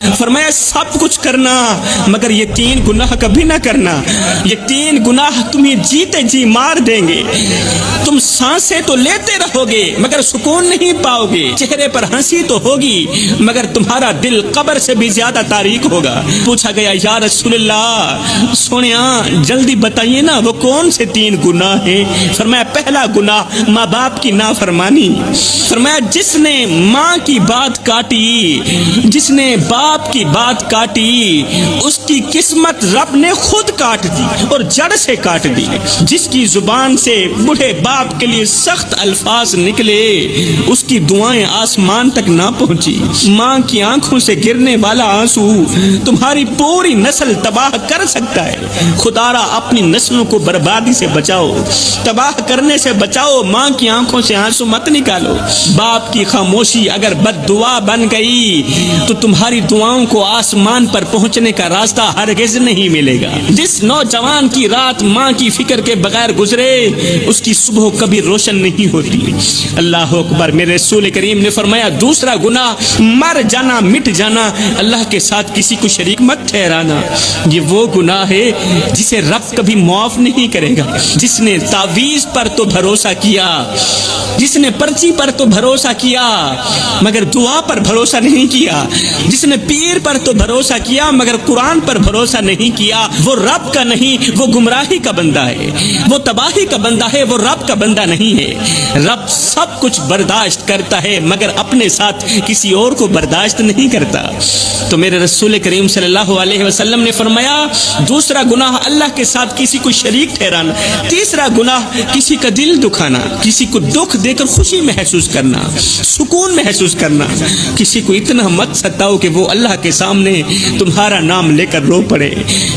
فرمایا سب کچھ کرنا مگر یہ 3 گناہ کبھی نہ کرنا، یہ 3 گناہ تمہیں جیتے جی مار دیں گے۔ تم سانسیں تو لیتے رہو گے مگر سکون نہیں پاؤ گے، چہرے پر ہنسی تو ہوگی مگر تمہارا دل قبر سے بھی زیادہ تاریک ہوگا۔ پوچھا گیا یا رسول اللہ سونیا جلدی بتائیے نا وہ کون سے 3 گناہ ہیں؟ فرمایا پہلا گناہ ماں باپ کی نافرمانی۔ فرمایا جس نے ماں کی بات کاٹی، جس نے باپ کی بات کاٹی، اس کی قسمت رب نے خود کاٹ دی اور جڑ سے کاٹ دی۔ جس کی زبان سے بوڑھے باپ کے لیے سخت الفاظ نکلے، اس کی دعائیں آسمان تک نہ پہنچی۔ ماں کی آنکھوں سے گرنے والا آنسو تمہاری پوری نسل تباہ کر سکتا ہے۔ خدا را اپنی نسلوں کو بربادی سے بچاؤ، تباہ کرنے سے بچاؤ۔ ماں کی آنکھوں سے آنسو مت نکالو۔ باپ کی خاموشی اگر بد دعا بن گئی تو تمہاری دعاؤں کو آسمان پر پہنچنے کا راستہ ہرگز نہیں ملے گا۔ جس نوجوان کی رات ماں کی فکر کے بغیر گزرے، اس کی صبح کبھی روشن نہیں ہوتی۔ اللہ اکبر۔ میرے رسول کریم نے فرمایا دوسرا گناہ مر جانا، مٹ جانا، اللہ کے ساتھ کسی کو شریک مت ٹھہرانا۔ یہ وہ گناہ ہے جسے رب کبھی معاف نہیں کرے گا۔ جس نے تعویذ پر تو بھروسہ کیا، جس نے پرچی پر تو بھروسہ کیا مگر دعا پر بھروسہ نہیں کیا، جس نے پیر پر تو بھروسہ کیا مگر قرآن پر بھروسہ نہیں کیا، وہ رب کا نہیں، وہ گمراہی کا بندہ ہے، وہ تباہی کا بندہ ہے، وہ رب کا بندہ نہیں ہے۔ رب سب کچھ برداشت کرتا ہے مگر اپنے ساتھ کسی اور کو برداشت نہیں کرتا۔ تو میرے رسول کریم صلی اللہ علیہ وسلم نے فرمایا دوسرا گناہ اللہ کے ساتھ کسی کو شریک ٹھہرانا۔ تیسرا گناہ کسی کا دل دکھانا، کسی کو دکھ دے کر خوشی محسوس کرنا، سکون محسوس کرنا۔ کسی کو اتنا مت ستاؤ کہ وہ اللہ کے سامنے تمہارا نام لے کر رو پڑے،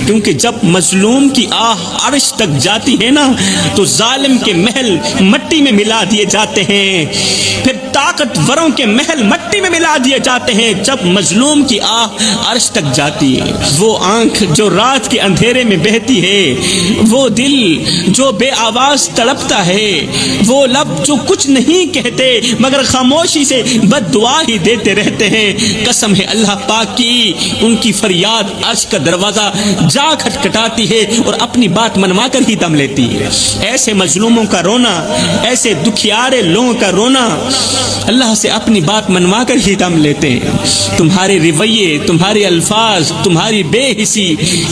کیونکہ جب مظلوم کی آہ عرش تک جاتی ہے نا تو ظالم کے محل مٹی میں ملا دیے جاتے ہیں، پھر طاقتوروں کے محل مٹی میں ملا دیے جاتے ہیں۔ جب مظلوم کی آہ عرش تک جاتی ہے، وہ آنکھ جو رات کے اندھیرے میں بہتی ہے، وہ دل جو بے آواز تڑپتا ہے، وہ لب جو کچھ نہیں کہتے مگر خاموشی سے بد دعا ہی دیتے رہتے ہیں، قسم ہے اللہ پاک کی ان کی فریاد عرش کا دروازہ جا کھٹکھٹاتی ہے اور اپنی بات منوا کر ہی دم لیتی ہے۔ ایسے مظلوموں کا رونا، ایسے دکھیارے لوگوں کا رونا اللہ سے اپنی بات منوا کر ہی دم لیتے ہیں۔ تمہارے رویے، تمہارے الفاظ، تمہاری بے حسی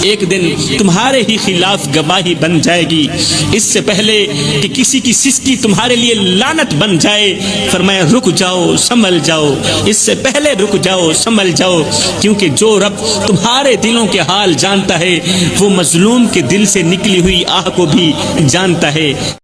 ایک دن تمہارے ہی خلاف گواہی بن جائے گی۔ اس سے پہلے کہ کسی کی سسکی تمہارے لیے لعنت بن جائے، فرمایا رک جاؤ، سنبھل جاؤ، اس سے پہلے رک جاؤ، سنبھل جاؤ، کیونکہ جو رب تمہارے دلوں کے حال جانتا ہے وہ مظلوم کے دل سے نکلی ہوئی آہ کو بھی جانتا ہے۔